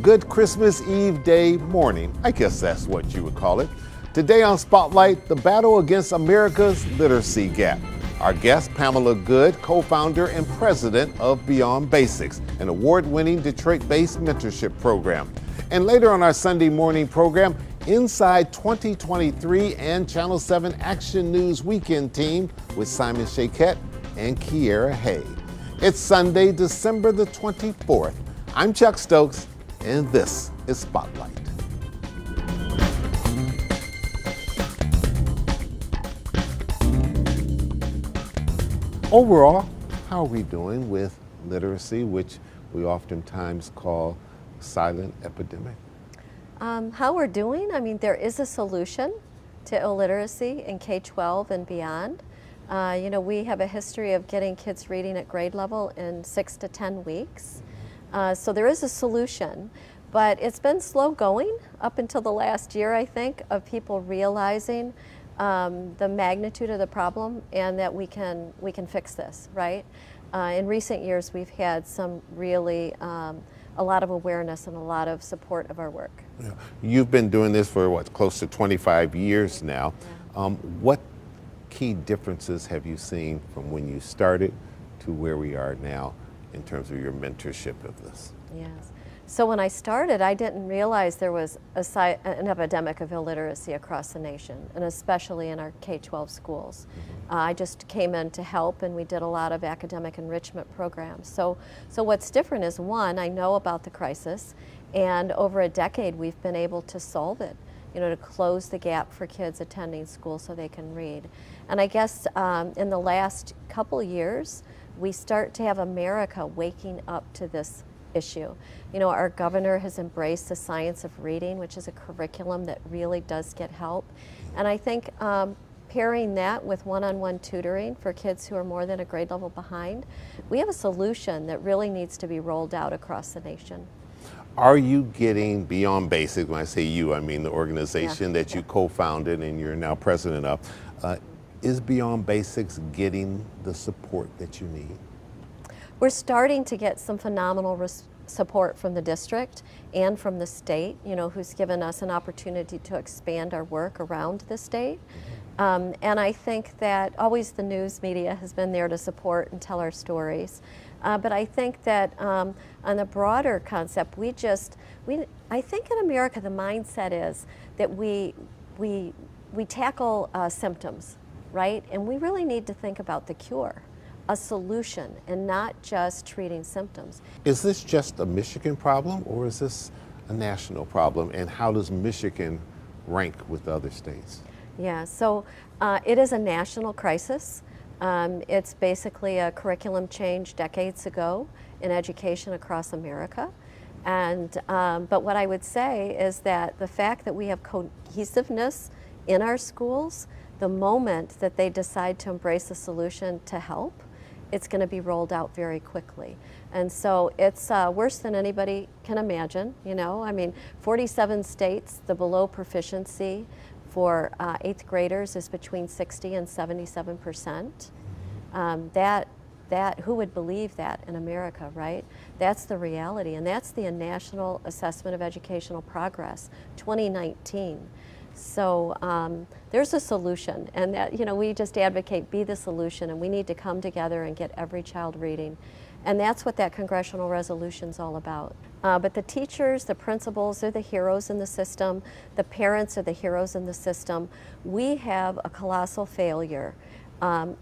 Good Christmas Eve day morning. I guess that's what you would call it. Today on Spotlight, the battle against America's literacy gap. Our guest, Pamela Good, co-founder and president of Beyond Basics, an award-winning Detroit-based mentorship program. And later on our Sunday morning program, Inside 2023 and Channel 7 Action News Weekend team with Simon Shaquette and Kiera Hay. It's Sunday, December the 24th. I'm Chuck Stokes, and this is Spotlight. Overall, how are we doing with literacy, which we oftentimes call silent epidemic? How we're doing? I mean, there is a solution to illiteracy in K-12 and beyond. We have a history of getting kids reading at grade level in 6 to 10 weeks. So there is a solution, but it's been slow going up until the last year, I think, of people realizing the magnitude of the problem and that we can fix this, right? In recent years, we've had some really a lot of awareness and a lot of support of our work. Yeah. You've been doing this for close to 25 years now. Yeah. What key differences have you seen from when you started to where we are now in terms of your mentorship of this? Yes. So when I started, I didn't realize there was an epidemic of illiteracy across the nation, and especially in our K-12 schools. Mm-hmm. I just came in to help, and we did a lot of academic enrichment programs. So what's different is, one, I know about the crisis, and over a decade we've been able to solve it, to close the gap for kids attending school so they can read. And I guess in the last couple years, we start to have America waking up to this issue. Our governor has embraced the science of reading, which is a curriculum that really does get help. And I think pairing that with one-on-one tutoring for kids who are more than a grade level behind, we have a solution that really needs to be rolled out across the nation. Are you getting Beyond Basics? When I say you, I mean the organization that you co-founded and you're now president of. Is Beyond Basics getting the support that you need? We're starting to get some phenomenal support from the district and from the state, who's given us an opportunity to expand our work around the state. And I think that always the news media has been there to support and tell our stories. But I think that on the broader concept, I think in America the mindset is that we tackle symptoms, right? And we really need to think about the cure, a solution, and not just treating symptoms. Is this just a Michigan problem, or is this a national problem? And how does Michigan rank with other states? Yeah, so it is a national crisis. It's basically a curriculum change decades ago in education across America. And but what I would say is that the fact that we have cohesiveness in our schools, the moment that they decide to embrace a solution to help, it's going to be rolled out very quickly. And so it's worse than anybody can imagine. 47 states, the below proficiency for 8th graders is between 60 and 77%. Who would believe that in America, right? That's the reality, and that's the National Assessment of Educational Progress, 2019. So there's a solution, and that we just advocate be the solution, and we need to come together and get every child reading, and that's what that congressional resolution's all about. But the teachers, the principals, are the heroes in the system. The parents are the heroes in the system. We have a colossal failure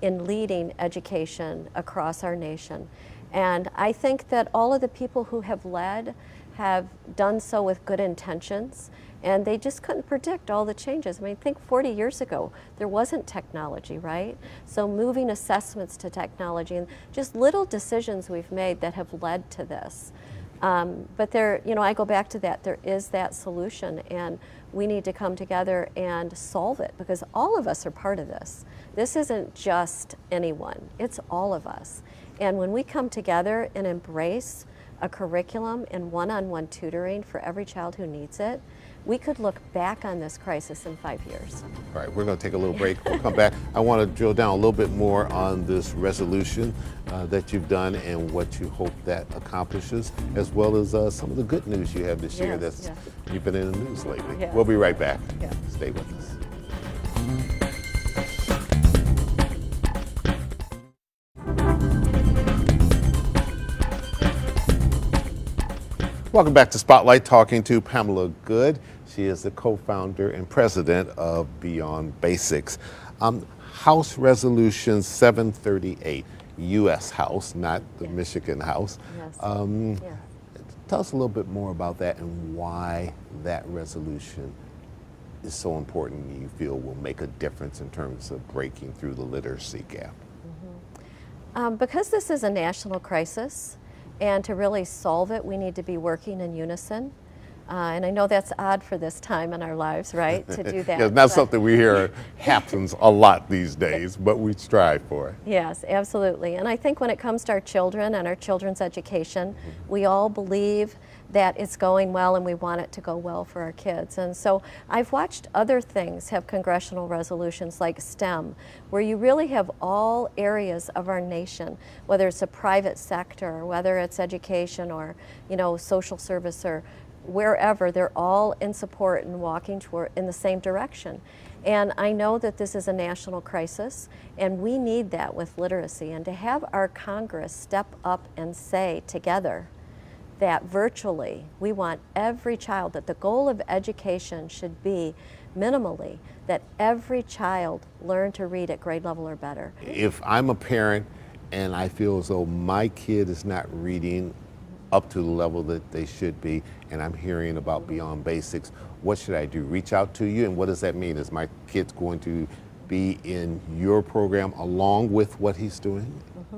in leading education across our nation, and I think that all of the people who have led have done so with good intentions. And they just couldn't predict all the changes. I think 40 years ago, there wasn't technology, right? So moving assessments to technology and just little decisions we've made that have led to this. But I go back to that, there is that solution, and we need to come together and solve it, because all of us are part of this. This isn't just anyone, it's all of us. And when we come together and embrace a curriculum and one-on-one tutoring for every child who needs it, we could look back on this crisis in 5 years. All right, we're going to take a little break. We'll come back. I want to drill down a little bit more on this resolution that you've done and what you hope that accomplishes, as well as some of the good news you have this year that's you've been in the news lately. Yes. We'll be right back. Yeah. Stay with us. Welcome back to Spotlight, talking to Pamela Good. She is the co-founder and president of Beyond Basics. House Resolution 738, U.S. House, not the Michigan House. Yes. Tell us a little bit more about that and why that resolution is so important and you feel will make a difference in terms of breaking through the literacy gap. Because this is a national crisis, and to really solve it, we need to be working in unison. And I know that's odd for this time in our lives, right, to do that. Yeah, it's not something we hear happens a lot these days, but we strive for it. Yes, absolutely. And I think when it comes to our children and our children's education, we all believe that it's going well and we want it to go well for our kids. And so I've watched other things have congressional resolutions like STEM, where you really have all areas of our nation, whether it's a private sector, or whether it's education or, social service or wherever, they're all in support and walking toward in the same direction. And I know that this is a national crisis, and we need that with literacy. And to have our Congress step up and say together that virtually we want every child, that the goal of education should be minimally that every child learn to read at grade level or better. If I'm a parent and I feel as though my kid is not reading up to the level that they should be, and I'm hearing about Beyond Basics, what should I do? Reach out to you, and what does that mean? Is my kid going to be in your program along with what he's doing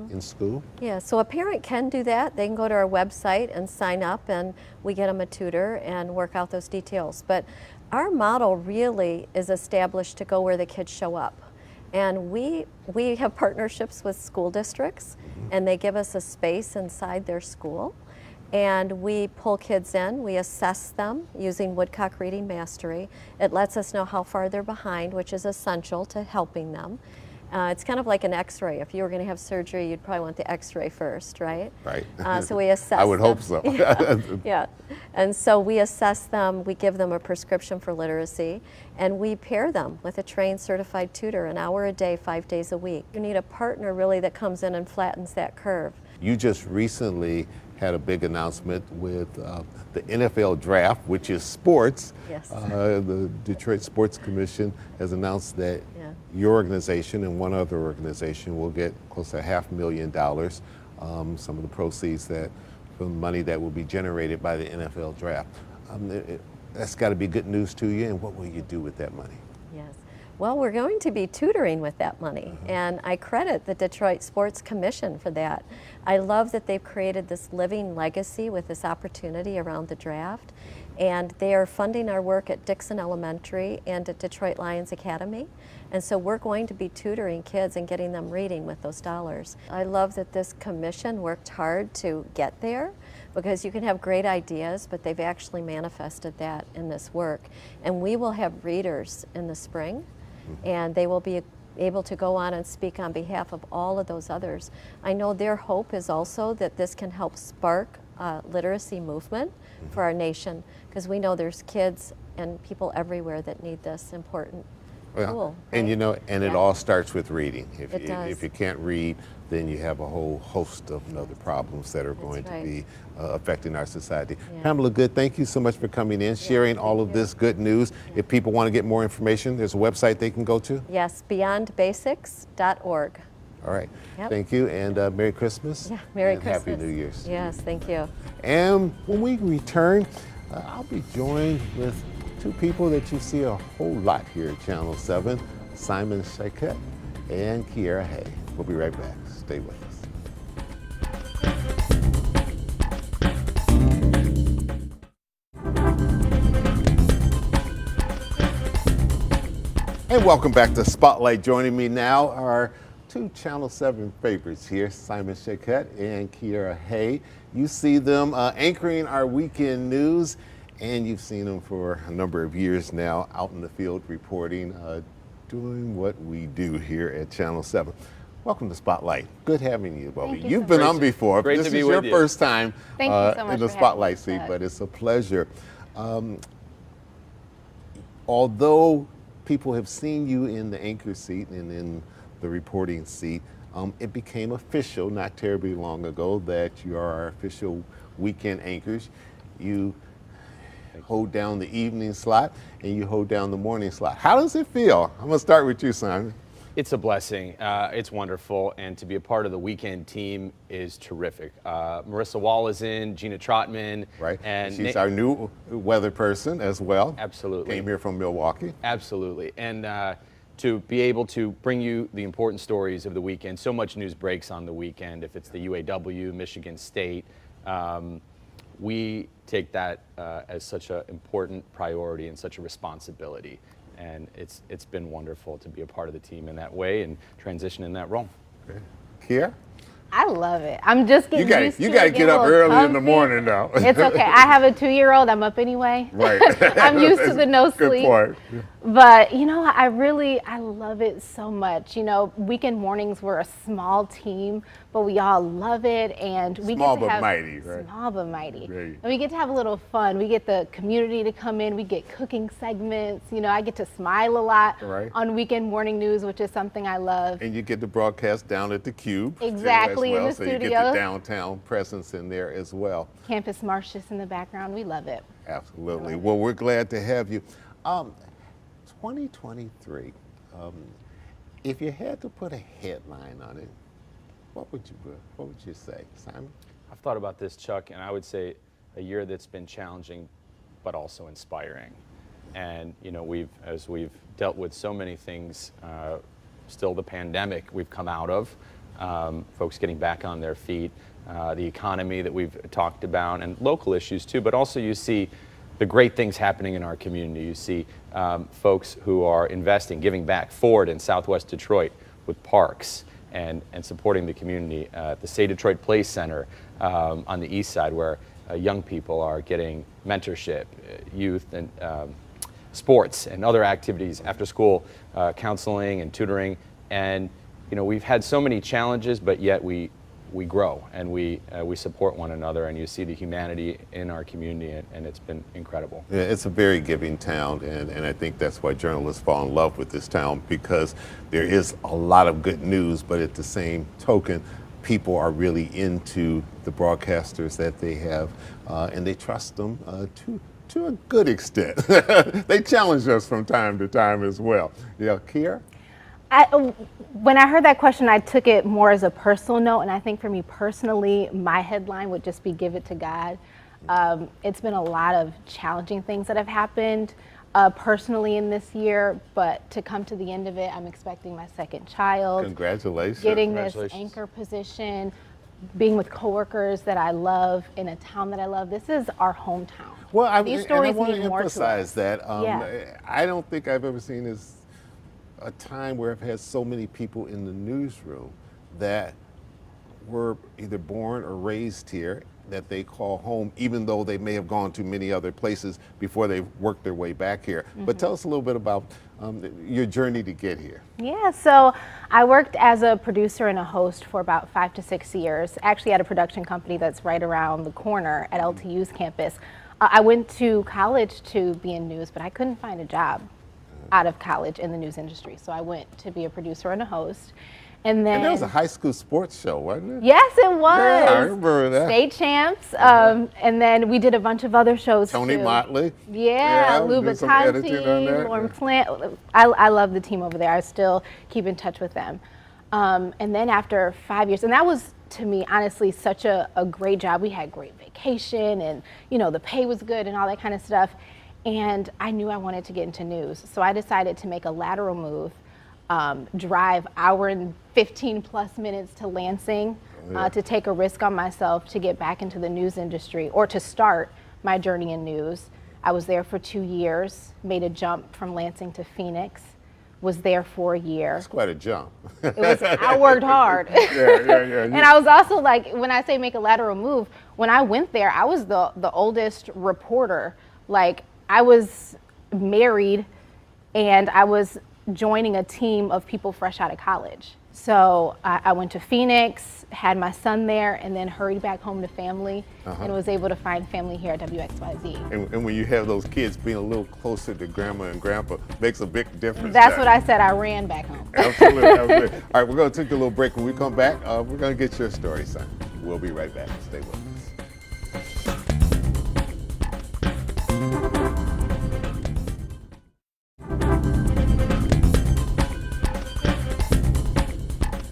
in school? Yeah, so a parent can do that. They can go to our website and sign up, and we get them a tutor and work out those details. But our model really is established to go where the kids show up. And we have partnerships with school districts, and they give us a space inside their school. And we pull kids in, we assess them using Woodcock Reading Mastery. It lets us know how far they're behind, which is essential to helping them. It's kind of like an x-ray. If you were going to have surgery, you'd probably want the x-ray first, right? Right. So we assess I would them. hope so. Yeah. And so we assess them, we give them a prescription for literacy, and we pair them with a trained certified tutor, an hour a day, 5 days a week. You need a partner really that comes in and flattens that curve. You just recently had a big announcement with the NFL draft, which is sports. Yes. The Detroit Sports Commission has announced that your organization and one other organization will get close to $500,000, some of the proceeds from money that will be generated by the NFL draft. That's got to be good news to you, and what will you do with that money? Yes. Well, we're going to be tutoring with that money, and I credit the Detroit Sports Commission for that. I love that they've created this living legacy with this opportunity around the draft, and they are funding our work at Dixon Elementary and at Detroit Lions Academy, and so we're going to be tutoring kids and getting them reading with those dollars. I love that this commission worked hard to get there, because you can have great ideas, but they've actually manifested that in this work. And we will have readers in the spring, and they will be able to go on and speak on behalf of all of those others. I know their hope is also that this can help spark a literacy movement for our nation, because we know there's kids and people everywhere that need this important tool. And right? it all starts with reading. It does. If you can't read, then you have a whole host of other problems that are going to be affecting our society. Pamela Good, thank you so much for coming in, sharing all of this good news. If people want to get more information, there's a website they can go to? Yes, beyondbasics.org. All right. Thank you, and Merry Christmas. Yeah, Merry and Christmas. Happy New Year's. Yes, thank you. And when we return, I'll be joined with two people that you see a whole lot here at Channel 7, Simon Shaquette and Kiera Hay. We'll be right back. Stay with us. And welcome back to Spotlight. Joining me now are two Channel 7 favorites here, Simon Shaquette and Kiera Hay. You see them anchoring our weekend news. and you've seen him for a number of years now out in the field reporting, doing what we do here at Channel 7. Welcome to Spotlight. Good having you, Bobby. Thank you You've so been much. on before. Great This to be is with your you. first time Thank you so much in the for having Spotlight me, seat, Doug. but it's a pleasure. Although people have seen you in the anchor seat and in the reporting seat, it became official not terribly long ago that you are our official weekend anchors. You hold down the evening slot and you hold down the morning slot. How does it feel? I'm gonna start with you, Simon. It's a blessing. It's wonderful, and to be a part of the weekend team is terrific. Marissa Wall is in, Gina Trotman, Right, and she's our new weather person as well. Absolutely. Came here from Milwaukee. Absolutely, and to be able to bring you the important stories of the weekend. So much news breaks on the weekend. If it's the UAW, Michigan State, we take that as such an important priority and such a responsibility. And it's been wonderful to be a part of the team in that way and transition in that role. Okay. Kier? I love it. I'm just getting used to it. You gotta get up early in the comfy. morning now. It's okay. I have a 2-year-old. I'm up anyway. Right. I'm used to the no sleep. Good point. But you know, I love it so much. You know, weekend mornings, we're a small team, but we all love it, and we Small get to but have mighty, right? Small but mighty. Right. And we get to have a little fun. We get the community to come in. We get cooking segments. You know, I get to smile a lot Right. on weekend morning news, which is something I love. And you get to broadcast down at the Cube. too, Exactly, as in well, the so you get studio. the downtown presence in there as well. Campus March just in the background. We love it. Absolutely. Well, we're glad to have you. 2023, if you had to put a headline on it, what would you say, Simon? I've thought about this, Chuck, and I would say a year that's been challenging, but also inspiring. And you know, as we've dealt with so many things, still the pandemic we've come out of, folks getting back on their feet, the economy that we've talked about, and local issues too. But also you see the great things happening in our community. You see folks who are investing, giving back. Ford in Southwest Detroit with parks and supporting the community. The Say Detroit Play Center on the east side, where young people are getting mentorship, youth and sports and other activities, after school counseling and tutoring. And you know, we've had so many challenges, but yet we grow and we support one another, and you see the humanity in our community, and it's been incredible. Yeah, it's a very giving town, and I think that's why journalists fall in love with this town, because there is a lot of good news, but at the same token, people are really into the broadcasters that they have, and they trust them to a good extent. They challenge us from time to time as well. Yeah, Kier? When I heard that question, I took it more as a personal note, and I think for me personally, my headline would just be "Give it to God." It's been a lot of challenging things that have happened personally in this year, but to come to the end of it, I'm expecting my second child. Congratulations. Getting this Congratulations. anchor position, being with coworkers that I love in a town that I love. This is our hometown. Well, These and I stories want mean to more to emphasize us. that. Yeah. I don't think I've ever seen a time where I've had so many people in the newsroom that were either born or raised here that they call home, even though they may have gone to many other places before they worked their way back here. But tell us a little bit about your journey to get here. Yeah, so I worked as a producer and a host for about 5 to 6 years, actually at a production company that's right around the corner at LTU's campus. I went to college to be in news, but I couldn't find a job out of college in the news industry. So I went to be a producer and a host. And then And that was a high school sports show, wasn't it? yes, it was. Yeah, I remember that. State champs. And then we did a bunch of other shows Tony too. Motley. Yeah, Lou did some editing on Battanti, that. Lauren Plant. I love the team over there. I still keep in touch with them. And then after 5 years, and that was, to me, honestly, such a great job. We had great vacation, and you know, the pay was good and all that kind of stuff. And I knew I wanted to get into news. So I decided to make a lateral move, drive hour and 15 plus minutes to Lansing, to take a risk on myself to get back into the news industry, or to start my journey in news. I was there for 2 years, made a jump from Lansing to Phoenix, was there for a year. That's quite a jump. I worked hard. Yeah. And I was also like, when I say make a lateral move, when I went there, I was the oldest reporter, Like, I was married and I was joining a team of people fresh out of college. So I went to Phoenix, had my son there, and then hurried back home to family, and was able to find family here at WXYZ. And when you have those kids, being a little closer to grandma and grandpa makes a big difference. That's what I said. I ran back home. Absolutely, absolutely. All right, we're going to take a little break. When we come back, we're going to get your story, son. We'll be right back. Stay with us.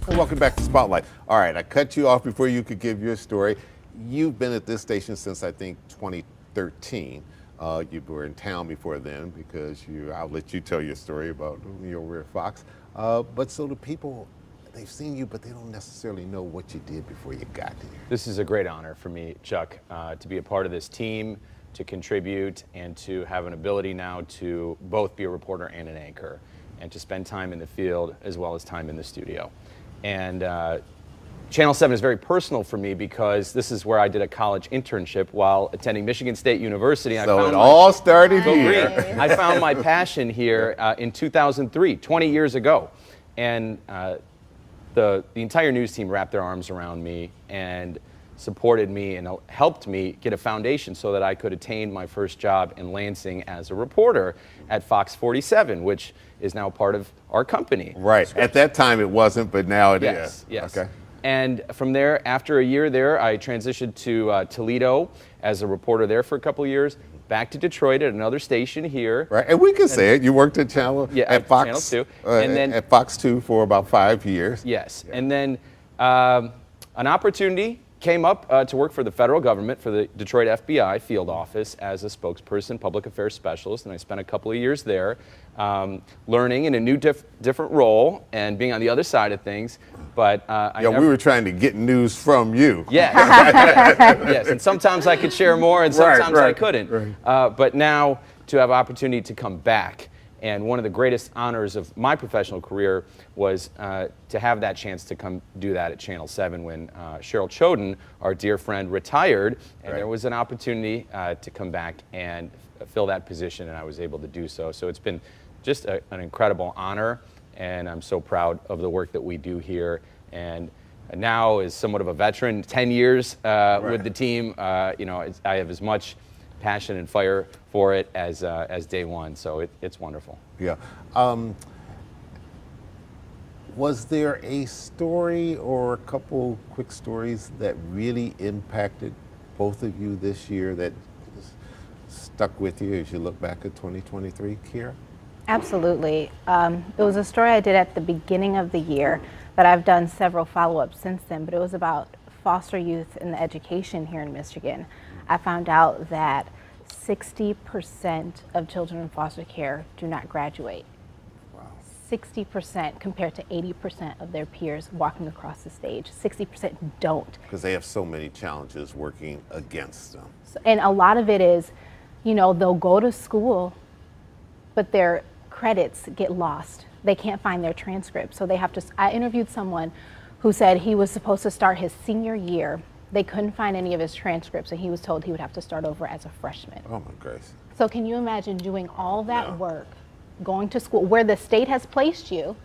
Welcome back to Spotlight. All right, I cut you off before you could give your story. You've been at this station since, I think, 2013. You were in town before then because I'll let you tell your story about your career at Fox. But so the people, they've seen you, but they don't necessarily know what you did before you got here. This is a great honor for me, Chuck, to be a part of this team, to contribute, and to have an ability now to both be a reporter and an anchor, and to spend time in the field as well as time in the studio. And Channel 7 is very personal for me because this is where I did a college internship while attending Michigan State University. So it all started Nice. here. I found my passion here in 2003, 20 years ago. And the entire news team wrapped their arms around me and supported me and helped me get a foundation so that I could attain my first job in Lansing as a reporter at Fox 47, which is now part of our company. Right. At that time it wasn't, but now it is. Yes. Okay. And from there, after a year there, I transitioned to Toledo as a reporter there for a couple of years, back to Detroit at another station here. Right, and we can say it. You worked at at Fox, Channel 2, and then at Fox 2 for about 5 years. Yes, and then an opportunity came up to work for the federal government for the Detroit FBI field office as a spokesperson, public affairs specialist, and I spent a couple of years there learning in a new different role and being on the other side of things. But we were trying to get news from you. Yes, yes, and sometimes I could share more and sometimes I couldn't. Right. But now to have opportunity to come back. And one of the greatest honors of my professional career was to have that chance to come do that at Channel 7 when Cheryl Choden, our dear friend, retired. And there was an opportunity to come back and fill that position, and I was able to do so. So it's been just an incredible honor, and I'm so proud of the work that we do here. And now, as somewhat of a veteran, 10 years with the team, I have as much passion and fire for it as day one, so it's wonderful. Yeah. Was there a story or a couple quick stories that really impacted both of you this year that stuck with you as you look back at 2023, Kira? Absolutely. It was a story I did at the beginning of the year, but I've done several follow-ups since then, but it was about foster youth and the education here in Michigan. I found out that 60% of children in foster care do not graduate. Wow. 60% compared to 80% of their peers walking across the stage. 60% don't. Because they have so many challenges working against them. So, and a lot of it is, they'll go to school, but their credits get lost. They can't find their transcripts. So they have to, I interviewed someone who said he was supposed to start his senior year. They couldn't find any of his transcripts, and he was told he would have to start over as a freshman. Oh my grace. So can you imagine doing all that work, going to school where the state has placed you,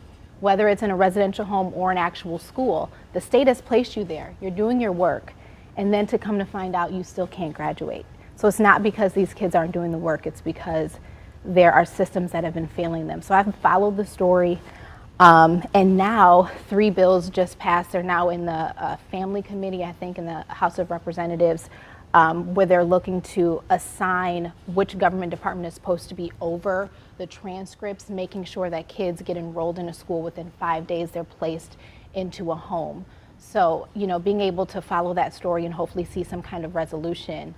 whether it's in a residential home or an actual school, the state has placed you there, you're doing your work, and then to come to find out you still can't graduate. So it's not because these kids aren't doing the work, it's because there are systems that have been failing them. So I've followed the story. And now 3 bills just passed. They're now in the Family Committee, I think, in the House of Representatives, where they're looking to assign which government department is supposed to be over the transcripts, making sure that kids get enrolled in a school within 5 days they're placed into a home. So, being able to follow that story and hopefully see some kind of resolution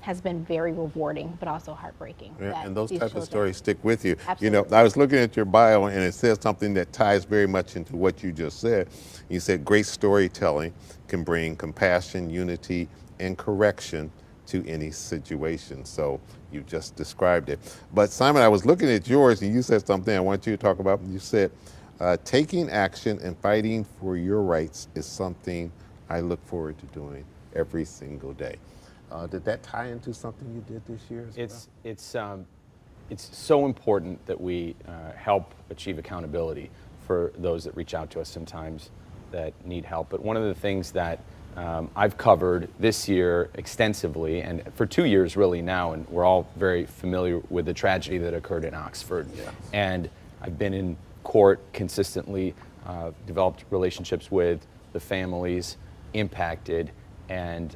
has been very rewarding, but also heartbreaking. Yeah, and those type of stories stick with you. Absolutely. I was looking at your bio, and it says something that ties very much into what you just said. You said great storytelling can bring compassion, unity, and correction to any situation. So you just described it. But Simon, I was looking at yours, and you said something I want you to talk about. You said, taking action and fighting for your rights is something I look forward to doing every single day. Did that tie into something you did this year as well? It's so important that we help achieve accountability for those that reach out to us sometimes that need help. But one of the things that I've covered this year extensively, and for 2 years really now, and we're all very familiar with the tragedy that occurred in Oxford. Yes. And I've been in court consistently, developed relationships with the families impacted, and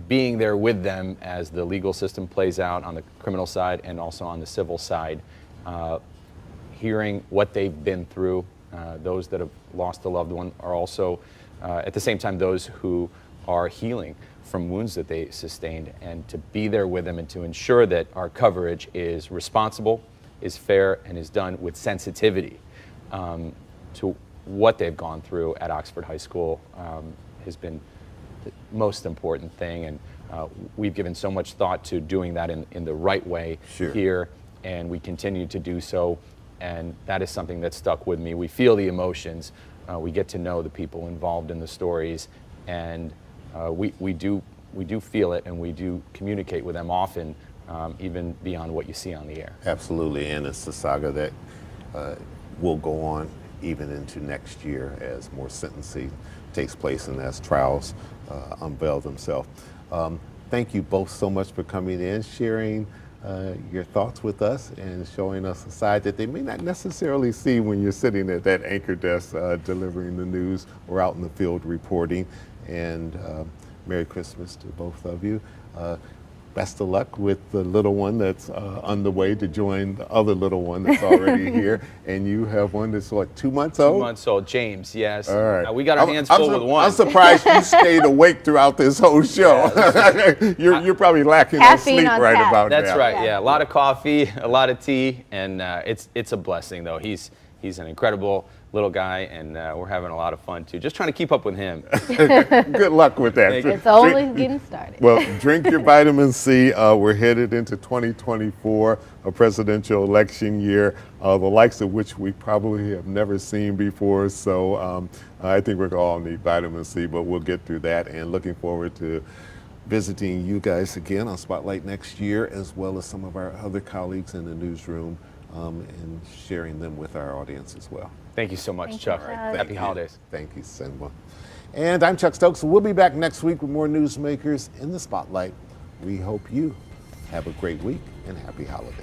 being there with them as the legal system plays out on the criminal side and also on the civil side, hearing what they've been through. Those that have lost a loved one are also, at the same time, those who are healing from wounds that they sustained, and to be there with them and to ensure that our coverage is responsible, is fair, and is done with sensitivity to what they've gone through at Oxford High School has been the most important thing. And we've given so much thought to doing that in the right way here, and we continue to do so. And that is something that stuck with me. We feel the emotions. We get to know the people involved in the stories, and we do feel it, and we do communicate with them often, even beyond what you see on the air. Absolutely, and it's a saga that will go on even into next year as more sentencing takes place and as trials unveil themselves. Thank you both so much for coming in, sharing your thoughts with us, and showing us a side that they may not necessarily see when you're sitting at that anchor desk delivering the news or out in the field reporting. And Merry Christmas to both of you. Best of luck with the little one that's on the way to join the other little one that's already here. And you have one that's what, 2 months old? 2 months old, James, yes. All right. We got our hands full with one. I'm surprised you stayed awake throughout this whole show. Yeah. you're probably lacking on sleep right about now. That's right, yeah. A lot of coffee, a lot of tea, and it's a blessing, though. He's an incredible little guy, and we're having a lot of fun, too. Just trying to keep up with him. Good luck with that. It's only getting started. Well, drink your vitamin C. We're headed into 2024, a presidential election year, the likes of which we probably have never seen before. So I think we're going to all need vitamin C, but we'll get through that. And looking forward to visiting you guys again on Spotlight next year, as well as some of our other colleagues in the newsroom, and sharing them with our audience as well. Thank you so much, Chuck. Happy holidays. Thank you, Senwa. And I'm Chuck Stokes. We'll be back next week with more newsmakers in the Spotlight. We hope you have a great week and happy holidays.